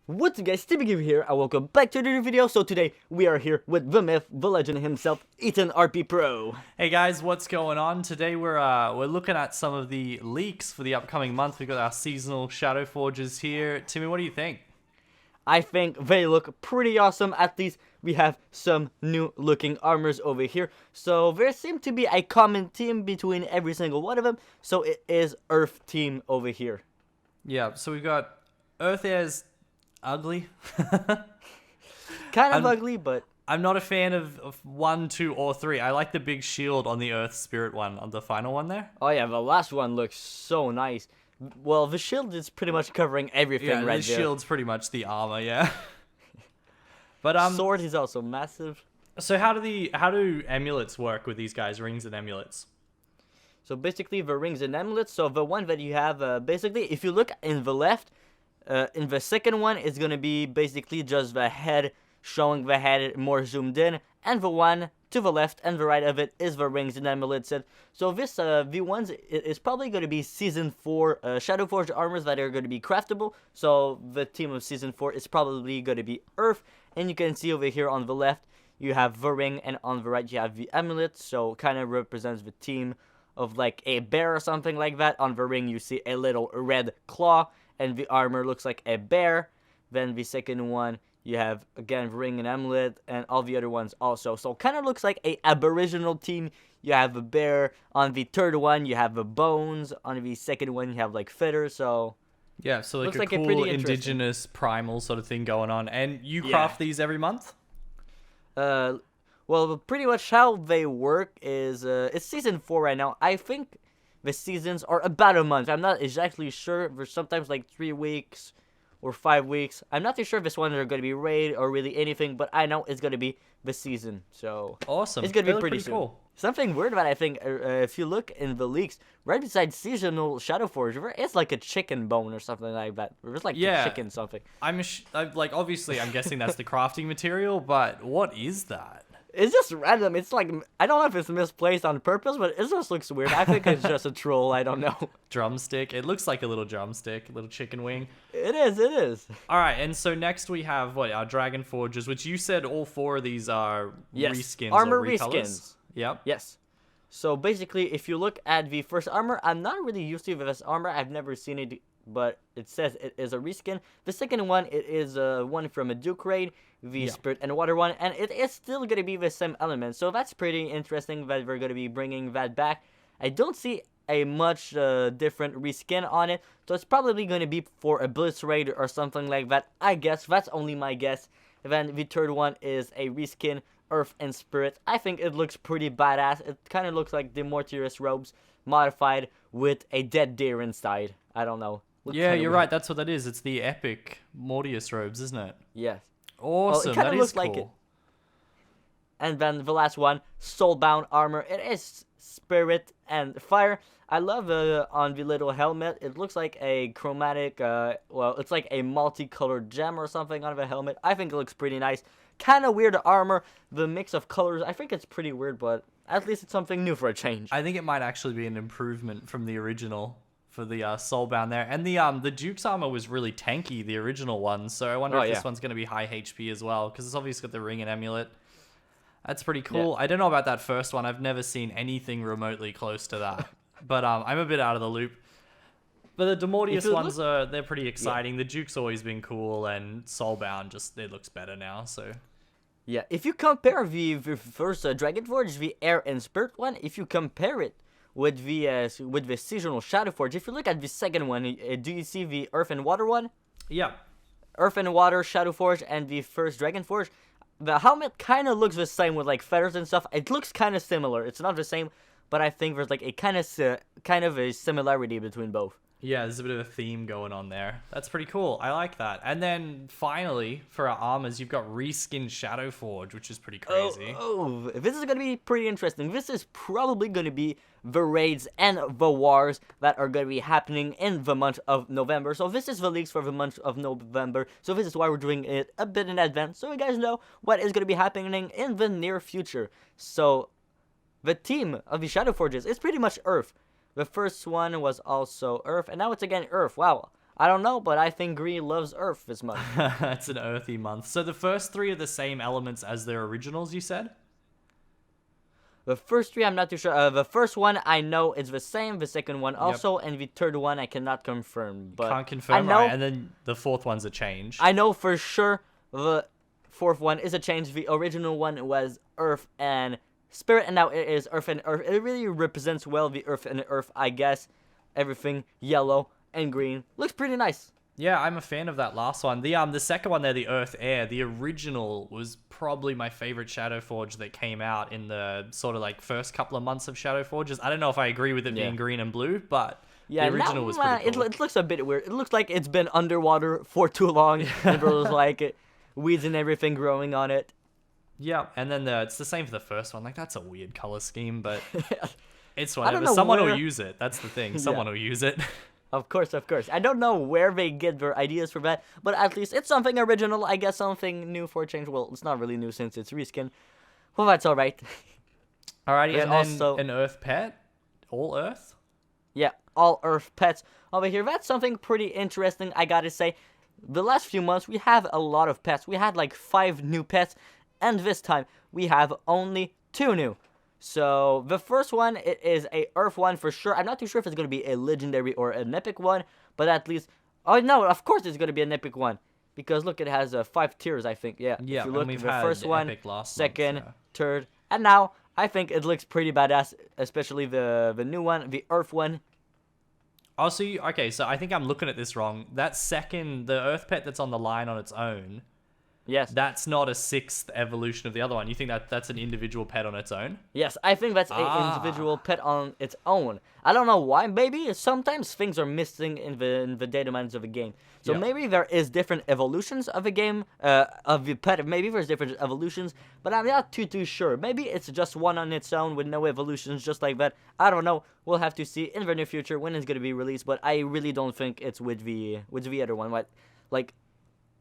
What's up guys, TimmyGammer here, and welcome back to another video. So today, we are here with the myth, the legend himself, EthanRPro. Hey guys, what's going on? Today we're looking at some of the leaks for the upcoming month. We've got our seasonal Shadow Forges here. Timmy, what do you think? I think they look pretty awesome. At least we have some new looking armors over here. So there seems to be a common theme between every single one of them. So it is Earth team over here. Yeah, so we've got Earth Air's ugly. Kind of ugly, but I'm not a fan of 1, 2, or 3. I like the big shield on the Earth Spirit one, on the final one there. oh yeah, the last one looks so nice. Well, the shield is pretty much covering everything Yeah, right the there. shield's pretty much the armor, yeah. But Sword is also massive. so how do amulets work with these guys, rings and amulets? So basically the rings and amulets, so the one that you have, basically, if you look in the left, in the second one, it's going to be basically just the head, showing the head more zoomed in, and the one to the left and the right of it is the rings and amulets set. So this, the ones, is probably going to be Season 4 Shadowforged armors that are going to be craftable. So the team of Season 4 is probably going to be Earth, and you can see over here on the left, you have the ring, and on the right you have the amulet, so kind of represents the team of like a bear or something like that. On the ring you see a little red claw, and the armor looks like a bear. Then the second one you have again the ring and amulet, and all the other ones also. So kind of looks like a aboriginal team. You have a bear. On the third one you have the bones. On the second one you have like feathers. So Yeah, so like looks a like a cool pretty interesting. indigenous primal sort of thing going on. And you Yeah. craft these every month? Well, pretty much how they work is, it's Season 4 right now. I think the seasons are about a month. I'm not exactly sure. There's sometimes like 3 weeks or 5 weeks. I'm not too sure if this one are going to be raid or really anything, but I know it's going to be the season. So Awesome. it's going They to be look pretty soon. cool. Something weird about it, I think, if you look in the leaks, right beside seasonal Shadowforge, it's like a chicken bone or something like that. It's like Yeah. a chicken something. I'm like obviously I'm guessing that's the crafting material, but what is that? It's just random. It's like, I don't know if it's misplaced on purpose, but it just looks weird. I think it's just a troll. I don't know. Drumstick. It looks like a little drumstick, a little chicken wing. It is. It is. All right, and so next we have our Dragon Forges, which you said all 4 of these are Yes. reskins Armor or recolors. reskins. Yep. Yes. So basically, if you look at the first armor, I'm not really used to this armor. I've never seen it, but it says it is a reskin. The second one, it is one from a Duke raid, the Spirit and Water one, and it is still going to be the same element. So that's pretty interesting that we're going to be bringing that back. I don't see a much different reskin on it, so it's probably going to be for a Blitz raid or something like that. I guess that's only my guess. Then the third one is a reskin, Earth and Spirit. I think it looks pretty badass. It kind of looks like the Mortius robes modified with a dead deer inside. I don't know. Looks Yeah, kinda you're weird. right. That's what that is. It's the epic Mortius robes, isn't it? Yes. Awesome. kinda That is looks cool. like it. And then the last one, Soulbound armor. It is Spirit and Fire. I love on the little helmet. It looks like a chromatic, well, it's like a multicolored gem or something on the helmet. I think it looks pretty nice. Kind of weird armor. The mix of colors, I think it's pretty weird, but at least it's something new for a change. I think it might actually be an improvement from the original for the Soulbound there. And the Duke's armor was really tanky, the original one. So I wonder Oh, if yeah. this one's going to be high HP as well, because it's obviously got the ring and amulet. That's pretty cool. I don't know about that first one. I've never seen anything remotely close to that. But I'm a bit out of the loop. But the Demortius ones they're pretty exciting. The Duke's always been cool, and Soulbound just it looks better now. So Yeah, if you compare the first Dragon Forge, the Air and Spirit one, if you compare it with the seasonal Shadow Forge, if you look at the second one, do you see the Earth and Water one? yeah, Earth and Water Shadow Forge and the first Dragon Forge, the helmet kind of looks the same with like feathers and stuff. It looks kind of similar. It's not the same, but I think there's like a kind of a similarity between both. yeah. There's a bit of a theme going on there. That's pretty cool. I like that. And then finally for our armors, you've got reskin Shadow Forge, which is pretty crazy. Oh, this is going to be pretty interesting. This is probably going to be the raids and the wars that are going to be happening in the month of November. So this is the leaks for the month of November. So this is why we're doing it a bit in advance, so you guys know what is going to be happening in the near future. So the team of the Shadow Forges is pretty much Earth. The first one was also Earth, and now it's again Earth. Wow. I don't know, but I think green loves Earth this month. It's an earthy month. So the first three are the same elements as their originals, you said? The first three, I'm not too sure. The first one, I know it's the same. The second one also, and the third one, I cannot confirm. But Can't confirm, I know, right? And then the fourth one's a change. I know for sure the fourth one is a change. The original one was Earth and Spirit, and now it is Earth and Earth. It really represents well the Earth and Earth, I guess. Everything yellow and green looks pretty nice. Yeah, I'm a fan of that last one. The second one there, the Earth Air, the original was probably my favorite Shadowforge that came out in the sort of like first couple of months of Shadowforges. I don't know if I agree with it being green and blue, but yeah, the original was pretty cool. It looks a bit weird. It looks like it's been underwater for too long. And there was like weeds and everything growing on it. Yeah, and then it's the same for the first one. Like, that's a weird color scheme, but it's I don't whatever. know Someone where- will use it. That's the thing. Someone will use it. Of course. I don't know where they get their ideas for that, but at least it's something original. I guess something new for a change. Well, it's not really new since it's reskin. Well, that's all right. Alrighty, There's and then also- an Earth pet, all Earth. Yeah, all Earth pets over here. That's something pretty interesting, I gotta say. The last few months, we have a lot of pets. We had like 5 new pets, and this time, we have only 2 new. So, the first one, it is a Earth one for sure. I'm not too sure if it's going to be a legendary or an epic one, but at least... Oh, no, of course it's going to be an epic one. Because, look, it has 5 tiers, I think. Yeah, Yeah, if you and look, we've the had first one, epic last second, month, yeah. third, and now, I think it looks pretty badass, especially the new one, the Earth one. Oh, so okay, so I think I'm looking at this wrong. That second, the Earth pet that's on the line on its own, Yes. that's not a 6th evolution of the other one. You think that's an individual pet on its own? Yes, I think that's an individual pet on its own. I don't know why. Maybe sometimes things are missing in the data mines of a game. So Yeah. maybe there is different evolutions of a game, of the pet. Maybe there's different evolutions, but I'm not too sure. Maybe it's just one on its own with no evolutions, just like that. I don't know. We'll have to see in the near future when it's gonna be released. But I really don't think it's with the other one. What, like,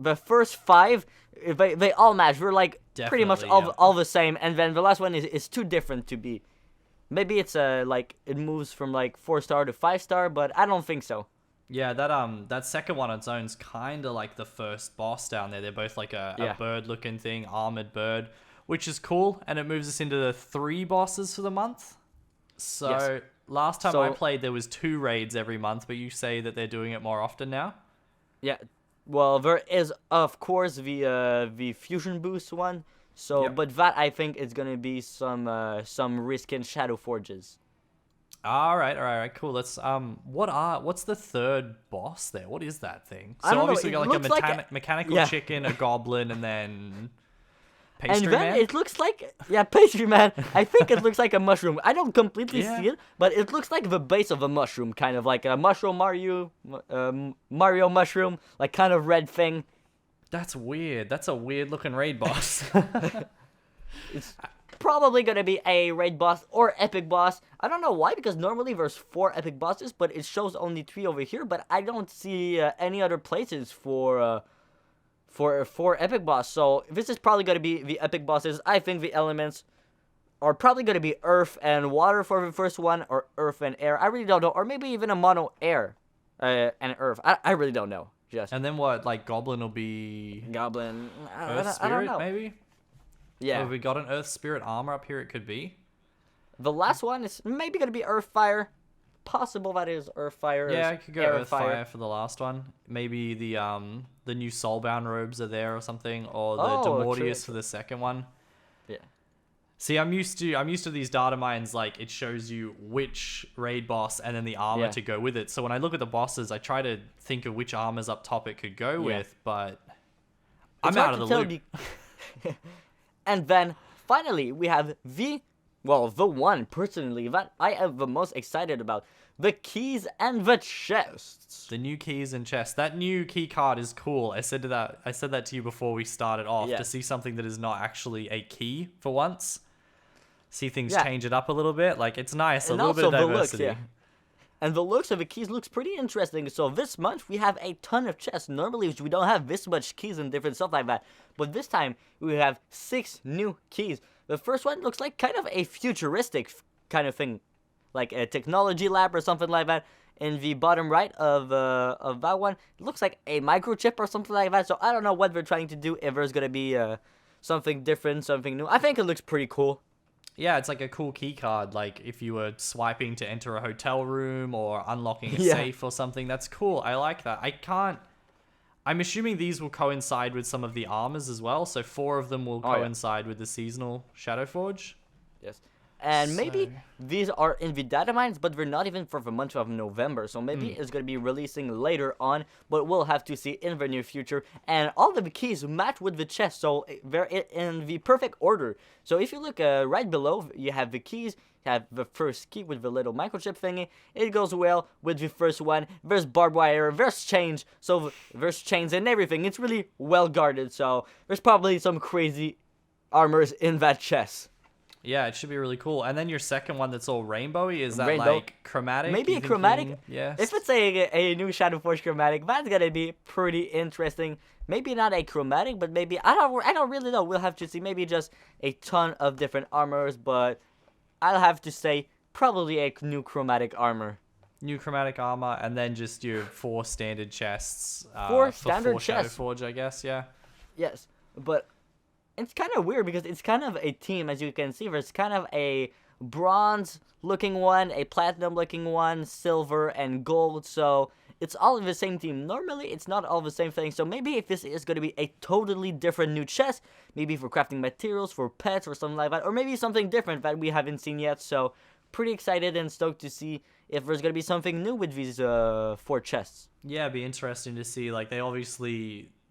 the first 5, they all match. We're like pretty much Definitely, yeah. all the same, and then the last one is too different to be. Maybe it's like it moves from like 4-star to 5-star, but I don't think so. Yeah, that second one on its own's kind of like the first boss down there. They're both like a bird-looking thing, armored bird, which is cool, and it moves us into the 3 bosses for the month. So Yes. last time So- I played, there was 2 raids every month, but you say that they're doing it more often now. Yeah. Well, there is of course the fusion boost one. So, Yep. but that I think is gonna be some reskin shadow forges. All right, cool. Let's what's the third boss there? What is that thing? I So don't know, obviously we it got like a looks like mechanical yeah. chicken, a goblin, and then And pastry then man. it looks like pastry man. I think it looks like a mushroom. I don't completely Yeah. see it, but it looks like the base of a mushroom, kind of like a mushroom Mario mushroom, like kind of red thing. That's weird. That's a weird looking raid boss. It's probably gonna be a raid boss or epic boss. I don't know why, because normally there's 4 epic bosses, but it shows only 3 over here. But I don't see any other places for epic boss. So this is probably gonna be the epic bosses. I think the elements are probably gonna be earth and water for the first one, or earth and air. I really don't know, or maybe even a mono air and earth. I really don't know. Just And then what? Like goblin will be goblin. Earth I don't spirit, know. maybe. Yeah. Have we got an Earth Spirit armor up here? It could be. The last one is maybe gonna be Earth Fire. Possible that is Earth Fire. Yeah, or I could go Air Earth Fire for the last one. Maybe the new Soulbound robes are there or something, or the Oh, Demortius true. for the second one. Yeah. See, I'm used to these data mines. Like it shows you which raid boss and then the armor Yeah. to go with it. So when I look at the bosses, I try to think of which armors up top it could go with, but I'm It's out hard of to the tell loop. And then finally we have the one personally that I am the most excited about: the keys and the chests. The new keys and chests. That new key card is cool. I said that to you before we started off. Yeah. To see something that is not actually a key for once. See things Yeah. change it up a little bit. Like it's nice. And a little bit of also the looks, diversity. yeah. And the looks of the keys looks pretty interesting. So this month we have a ton of chests. Normally we don't have this much keys and different stuff like that. But this time we have 6 new keys. The first one looks like kind of a futuristic kind of thing. Like a technology lab or something like that. in the bottom right of that one, it looks like a microchip or something like that. So I don't know what they're trying to do. If there's gonna be something different, something new. I think it looks pretty cool. Yeah, it's like a cool key card. Like if you were swiping to enter a hotel room or unlocking a Yeah. safe or something. That's cool. I like that. I'm assuming these will coincide with some of the armors as well. So 4 of them will Oh, yeah. coincide with the seasonal Shadowforge. Yes. And maybe So- these are in the data mines, but they're not even for the month of November. So maybe Hmm. it's going to be releasing later on, but we'll have to see in the near future. And all of the keys match with the chest, so they're in the perfect order. So if you look right below, you have the keys. You have the first key with the little microchip thingy. It goes well with the first one. There's barbed wire, there's chains, so there's chains and everything. It's really well guarded, so there's probably some crazy armors in that chest. Yeah, it should be really cool. And then your second one that's all rainbowy, is that Rainbow. like chromatic? Maybe You a chromatic? thinking- Yes. If it's a new Shadowforge chromatic, that's gonna be pretty interesting. Maybe not a chromatic, but maybe I don't really know. We'll have to see. Maybe just a ton of different armors, but I'll have to say probably a new chromatic armor. New chromatic armor, and then just your 4 standard chests. 4 for standard 4 chests. Shadowforge, I guess, yeah. Yes, but it's kind of weird because it's kind of a team, as you can see. There's kind of a bronze-looking one, a platinum-looking one, silver, and gold. So it's all of the same team. Normally, it's not all the same thing. So maybe if this is going to be a totally different new chest, maybe for crafting materials, for pets, or something like that, or maybe something different that we haven't seen yet. So pretty excited and stoked to see if there's going to be something new with these 4 chests. Yeah, it'd be interesting to see. Like,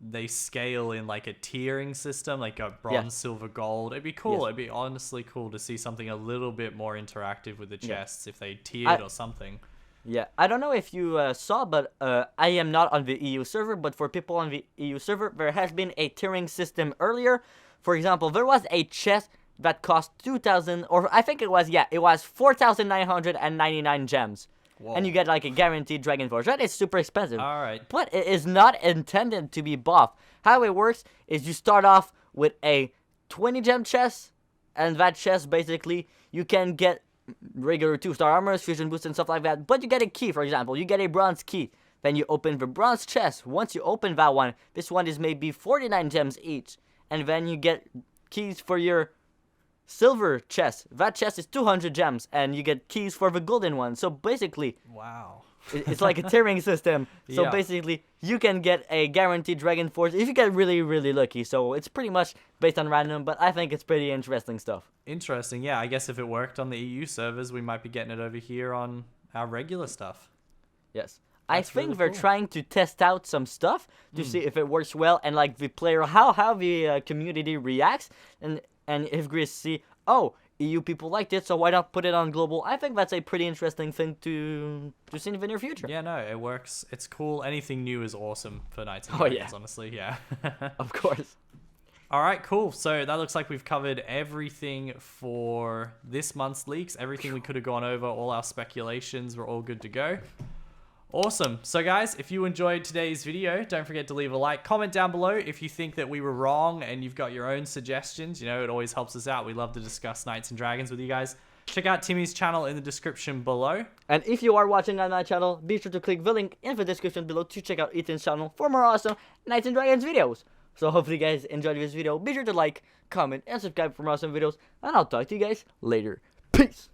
they scale in like a tiering system, like a bronze, silver, gold. It'd be cool. Yes. It'd be honestly cool to see something a little bit more interactive with the Yeah. chests if they tiered or something. Yeah, I don't know if you saw, but I am not on the EU server, but for people on the EU server, there has been a tiering system earlier. For example, there was a chest that cost 2,000, or I think it was 4,999 gems. Whoa. And you get like a guaranteed Dragon Forge. That is super expensive. All right. But it is not intended to be buffed. How it works is you start off with a 20 gem chest, and that chest basically you can get regular 2-star armors, fusion boosts, and stuff like that. But you get a key, for example. You get a bronze key. Then you open the bronze chest. Once you open that one, this one is maybe 49 gems each. And then you get keys for your silver chest. That chest is 200 gems, and you get keys for the golden one. So basically, Wow. it's like a tiering system. So Yeah. basically, you can get a guaranteed Dragon Force if you get really, really lucky. So it's pretty much based on random, but I think it's pretty interesting stuff. Interesting. Yeah, I guess if it worked on the EU servers, we might be getting it over here on our regular stuff. Yes. I That's think really they're cool. trying to test out some stuff to see if it works well, and like the player, how the community reacts, and if Greece see, oh, EU people liked it, so why not put it on global? I think that's a pretty interesting thing to see in the near future. Yeah, no, it works. It's cool. Anything new is awesome for Knights and Oh, Dragons, yeah. honestly. Yeah. Of course. All right, cool. So that looks like we've covered everything for this month's leaks. Everything we could have gone over, all our speculations, we're all good to go. Awesome. So guys, if you enjoyed today's video, don't forget to leave a like. Comment down below if you think that we were wrong and you've got your own suggestions. You know, it always helps us out. We love to discuss Knights and Dragons with you guys. Check out Timmy's channel in the description below. And if you are watching on my channel, be sure to click the link in the description below to check out Ethan's channel for more awesome Knights and Dragons videos. So hopefully you guys enjoyed this video. Be sure to like, comment, and subscribe for more awesome videos. And I'll talk to you guys later. Peace!